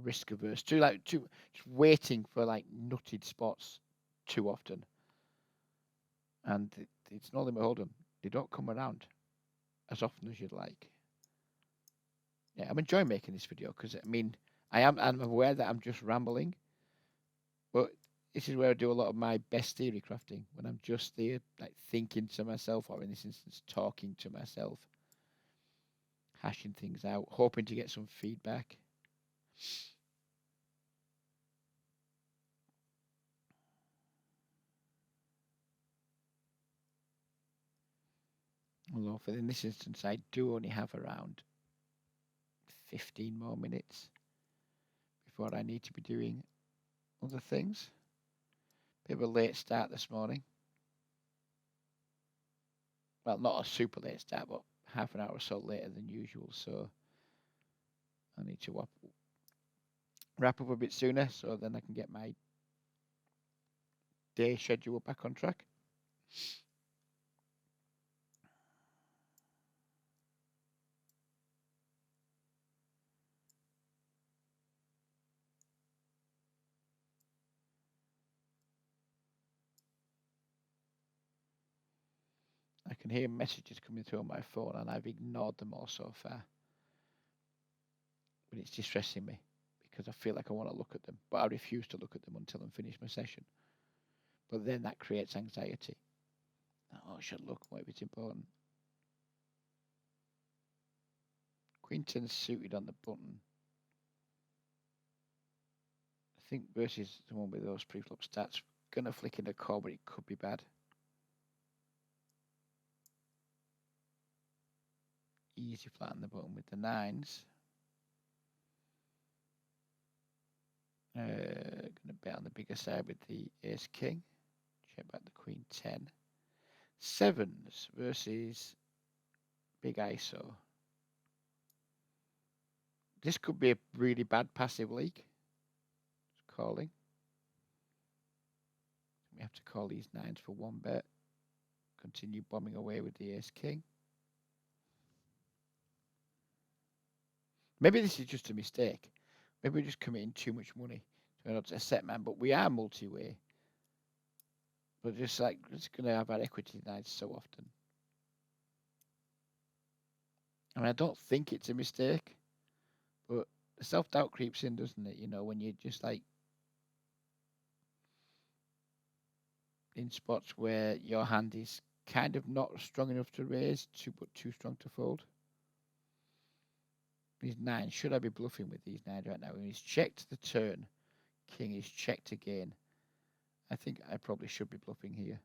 risk averse, too just waiting for like nutted spots too often, and it's no limit hold 'em. They don't come around as often as you'd like. Yeah, I'm enjoying making this video because I mean I'm aware that I'm just rambling, but this is where I do a lot of my best theory crafting when I'm just there like thinking to myself, or in this instance talking to myself, hashing things out, hoping to get some feedback. Although in this instance I do only have around 15 more minutes before I need to be doing other things. Bit of a late start this morning. Well, not a super late start, but half an hour or so later than usual. So I need to wrap up a bit sooner so then I can get my day schedule back on track. I can hear messages coming through on my phone and I've ignored them all so far. But it's distressing me because I feel like I want to look at them, but I refuse to look at them until I'm finished my session. But then that creates anxiety. Oh, I should look. What if it's important? Queen 10 suited on the button. I think versus the one with those pre-flop stats. Gonna flick in the call, but it could be bad. Easy flat on the button with the nines. Gonna bet on the bigger side with the ace king. Check back the queen 10. Sevens versus big ISO. This could be a really bad passive league. Just calling. We have to call these nines for one bet. Continue bombing away with the ace king. Maybe this is just a mistake. Maybe we're just committing too much money to a set man, but we are multi-way. But just like, it's going to have our equity nines so often. I mean, I don't think it's a mistake, but self-doubt creeps in, doesn't it? You know, when you're just like in spots where your hand is kind of not strong enough to raise, but too strong to fold. These nines, should I be bluffing with these nines right now? When he's checked the turn, king is checked again. I think I probably should be bluffing here.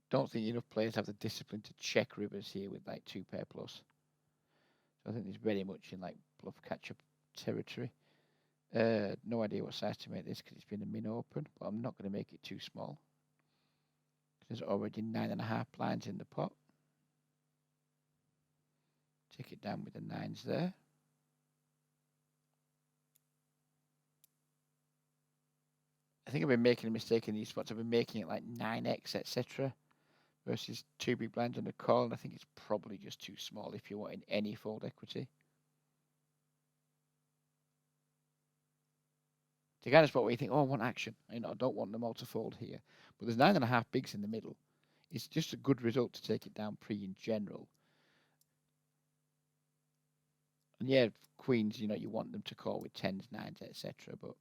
Don't think enough players have the discipline to check rivers here with like 2 pair plus. So I think it's very much in like bluff catch-up territory. No idea what size to make this because it's been a min open, but I'm not going to make it too small. There's already 9.5 blinds in the pot. Take it down with the nines there. I think I've been making a mistake in these spots. I've been making it like 9x, etc. versus 2 big blinds on the call, and I think it's probably just too small if you're wanting any fold equity. The kind of spot where you think, oh, I want action. You know, I don't want them all to fold here. But there's 9.5 bigs in the middle. It's just a good result to take it down pre in general. And yeah, queens, you know, you want them to call with 10s, 9s, etc. But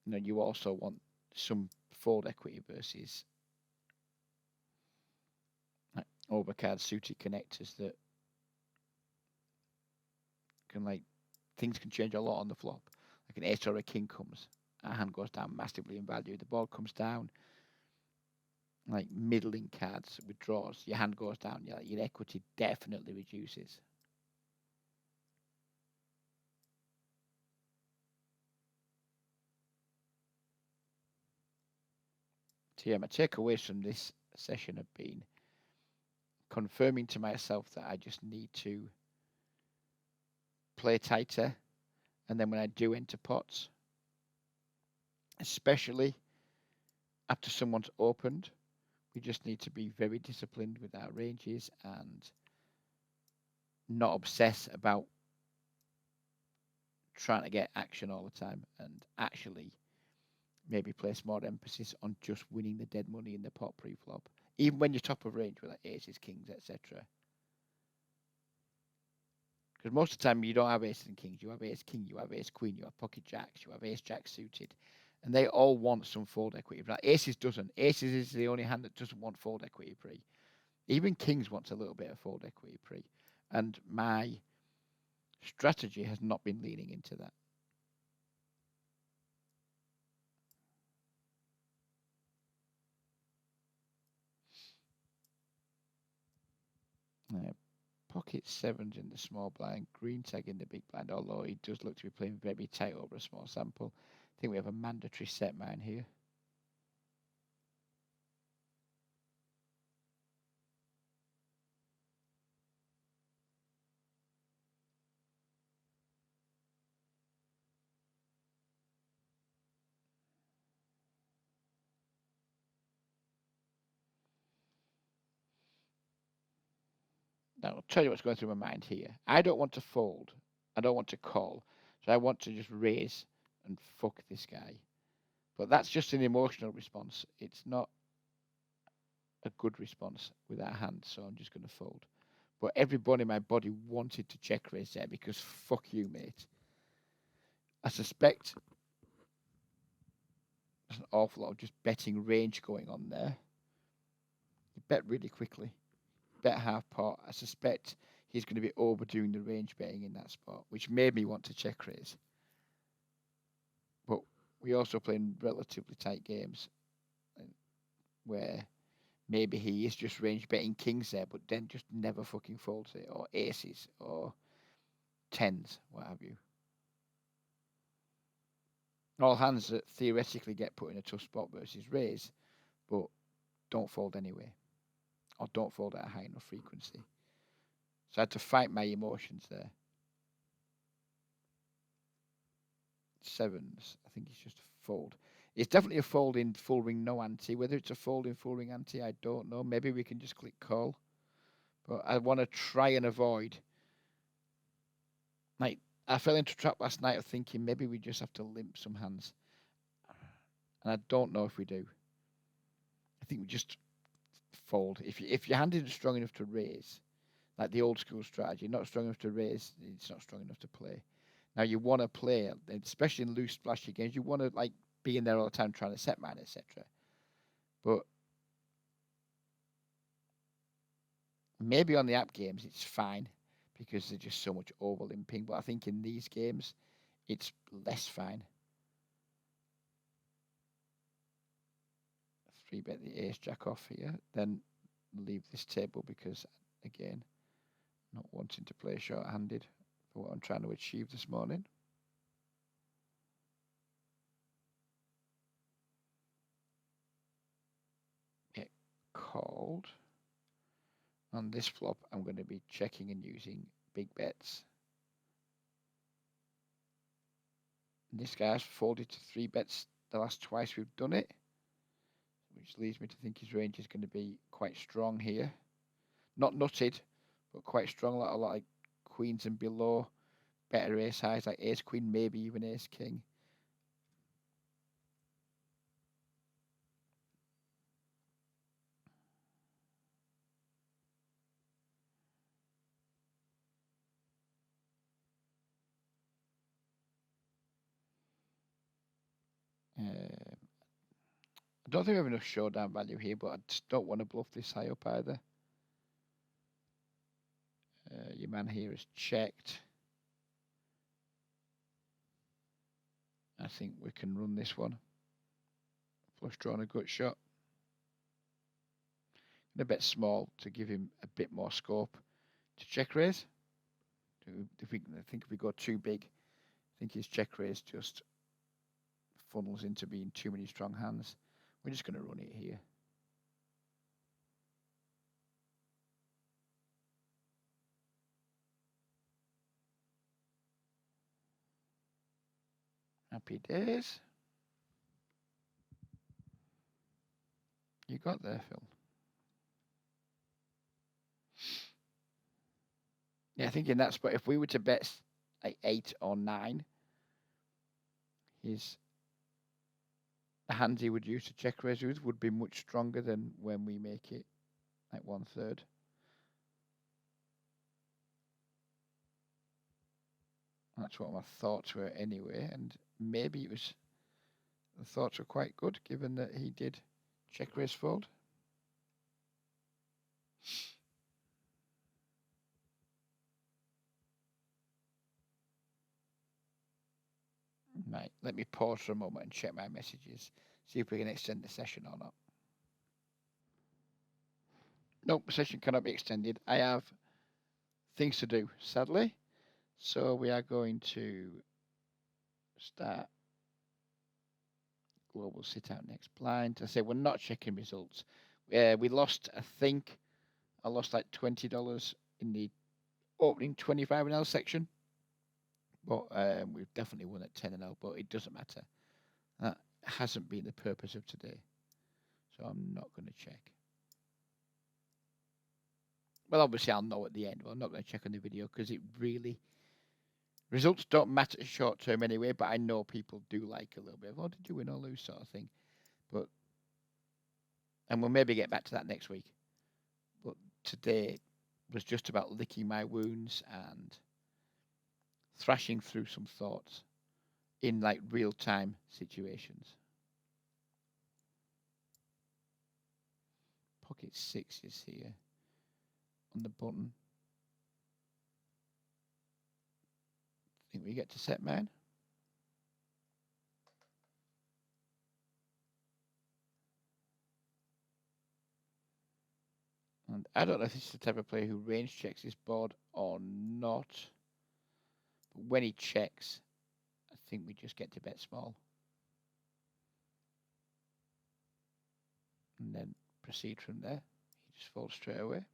you know, you also want some fold equity versus like overcard suited connectors that can like things can change a lot on the flop. Like an ace or a king comes, our hand goes down massively in value. The board comes down, like middling cards with draws, your hand goes down. Your equity definitely reduces. So yeah, my takeaways from this session have been confirming to myself that I just need to play tighter, and then when I do enter pots, especially after someone's opened, we just need to be very disciplined with our ranges and not obsess about trying to get action all the time, and actually maybe place more emphasis on just winning the dead money in the pot pre-flop, even when you're top of range with like aces, kings, etc. Because most of the time you don't have aces and kings, you have ace king, you have ace queen, you have pocket jacks, you have ace jack suited, and they all want some fold equity. But aces doesn't. Aces is the only hand that doesn't want fold equity pre. Even kings wants a little bit of fold equity pre, and my strategy has not been leaning into that. Pocket sevens in the small blind, green tag in the big blind, although he does look to be playing very tight over a small sample. I think we have a mandatory set mine here. Now, I'll tell you what's going through my mind here. I don't want to fold. I don't want to call. So I want to just raise and fuck this guy. But that's just an emotional response. It's not a good response with our hand, so I'm just going to fold. But everybody in my body wanted to check raise there because fuck you, mate. I suspect there's an awful lot of just betting range going on there. You bet really quickly. Bet half pot. I suspect he's going to be overdoing the range betting in that spot, which made me want to check raise. But we also play in relatively tight games where maybe he is just range betting kings there, but then just never fucking folds it, or aces, or tens, what have you. All hands that theoretically get put in a tough spot versus raise, but don't fold anyway, or don't fold at a high enough frequency. So I had to fight my emotions there. Sevens, I think it's just a fold. It's definitely a fold in full ring no ante. Whether it's a fold in full ring ante, I don't know. Maybe we can just click call. But I want to try and avoid. Like, I fell into a trap last night of thinking maybe we just have to limp some hands. And I don't know if we do. I think we just fold. If your hand isn't strong enough to raise, like the old school strategy, not strong enough to raise, it's not strong enough to play. Now you want to play, especially in loose splashy games, you want to like be in there all the time trying to set mine, etc. But maybe on the app games it's fine because there's just so much over limping. But I think in these games it's less fine. 3-bet the ace jack off here, then leave this table because again, not wanting to play short-handed for what I'm trying to achieve this morning. Get called. On this flop, I'm going to be checking and using big bets. This guy's folded to 3 bets the last twice we've done it, which leads me to think his range is going to be quite strong here. Not nutted, but quite strong, a lot like queens and below. Better ace highs like ace queen, maybe even ace king. I don't think we have enough showdown value here, but I just don't want to bluff this high up either. Your man here is checked. I think we can run this one. Flush draw and a gut shot. And a bit small to give him a bit more scope to check raise. I think if we go too big, I think his check raise just funnels into being too many strong hands. We're just going to run it here. Happy days. you got there, Phil? Yeah, I think in that spot, if we were to bet like 8 or 9, the hands he would use to check raise with would be much stronger than when we make it like 1/3. That's what my thoughts were anyway, and maybe the thoughts were quite good given that he did check raise fold. Right, let me pause for a moment and check my messages, see if we can extend the session or not. Nope, the session cannot be extended. I have things to do, sadly. So we are going to start global sit out next blind. I say we're not checking results. We lost, I lost like $20 in the opening 25 section. But we've definitely won at 10-0, but it doesn't matter. That hasn't been the purpose of today. So I'm not going to check. Well, obviously I'll know at the end, but I'm not going to check on the video because it really... Results don't matter short term anyway, but I know people do like a little bit of, oh, did you win or lose sort of thing. And we'll maybe get back to that next week. But today was just about licking my wounds and thrashing through some thoughts in like real time situations. Pocket 6 is here on the button. Think we get to set man. And I don't know if this is the type of player who range checks his board or not. But when he checks, I think we just get to bet small. And then proceed from there. He just folds straight away.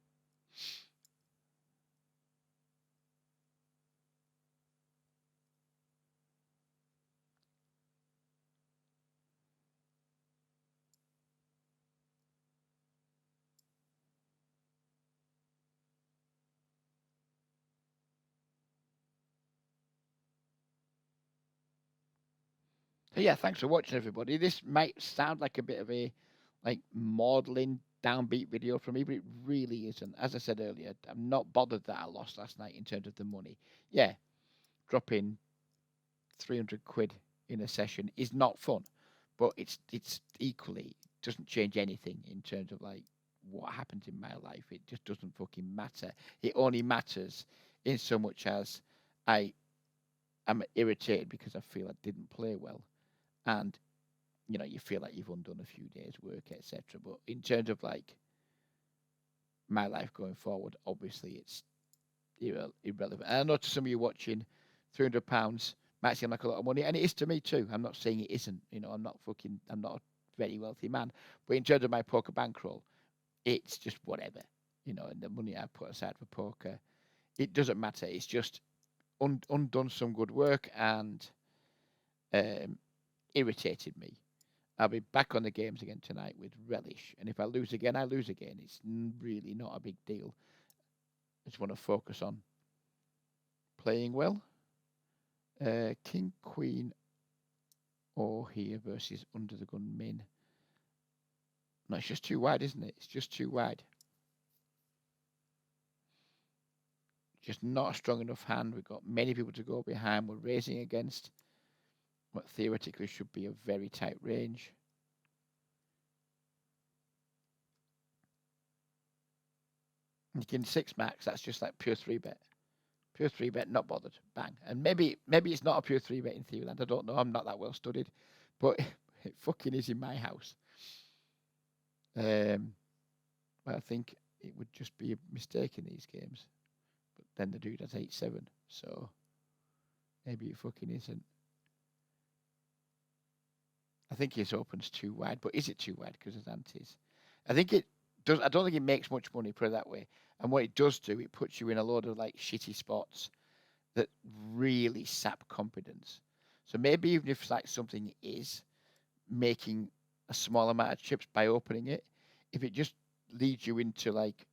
So yeah, thanks for watching, everybody. This might sound like a bit of a like modeling downbeat video for me, but it really isn't. As I said earlier, I'm not bothered that I lost last night in terms of the money. Yeah, dropping 300 quid in a session is not fun, but it's equally doesn't change anything in terms of like what happens in my life. It just doesn't fucking matter. It only matters in so much as I am irritated because I feel I didn't play well, and you know you feel like you've undone a few days' work, etc. But in terms of like my life going forward, obviously it's irrelevant. And I know to some of you watching, £300 might seem like a lot of money, and it is to me too. I'm not saying it isn't. You know, I'm not a very wealthy man, but in terms of my poker bankroll, it's just whatever. You know, and the money I put aside for poker, it doesn't matter. It's just undone some good work and irritated me. I'll be back on the games again tonight with relish, and if I lose again, I lose again. It's really not a big deal. I just want to focus on playing well. King, Queen, or here versus under the gun min. No, it's just too wide, isn't it? It's just too wide. Just not a strong enough hand. We've got many people to go behind. We're raising against what theoretically should be a very tight range. King 6 max, that's just like pure 3-bet. Pure 3-bet, not bothered. Bang. And maybe it's not a pure 3-bet in Theoryland. I don't know. I'm not that well studied. But it fucking is in my house. I think it would just be a mistake in these games. But then the dude has 8-7. So maybe it fucking isn't. I think his open's too wide. But is it too wide because of antes? I think it does. I don't think it makes much money, put it that way. And what it does do, it puts you in a load of like shitty spots that really sap confidence. So maybe even if like something is making a small amount of chips by opening it, if it just leads you into like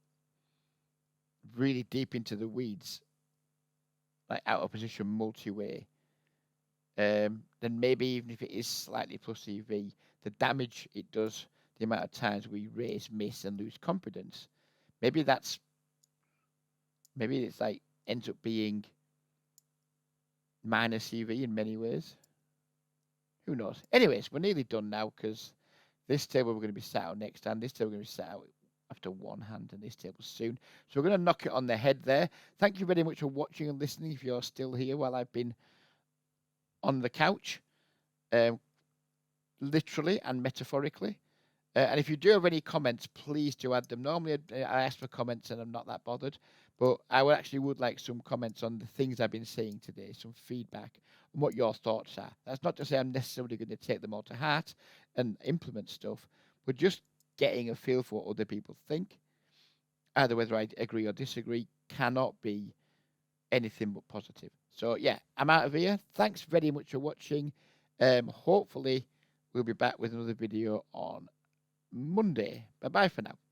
really deep into the weeds, like out of position multi-way, then maybe even if it is slightly plus EV, the damage it does, the amount of times we raise, miss, and lose confidence, maybe it's like ends up being minus EV in many ways. Who knows? Anyways, we're nearly done now because this table we're going to be sat out next hand. This table we're going to be sat out after one hand, and this table soon. So we're going to knock it on the head there. Thank you very much for watching and listening. If you're still here while I've been on the couch, literally and metaphorically. And if you do have any comments, please do add them. Normally, I ask for comments and I'm not that bothered, but I would like some comments on the things I've been saying today, some feedback on what your thoughts are. That's not to say I'm necessarily going to take them all to heart and implement stuff, but just getting a feel for what other people think, either whether I agree or disagree, cannot be anything but positive. So yeah, I'm out of here. Thanks very much for watching. Hopefully we'll be back with another video on Monday. Bye bye for now.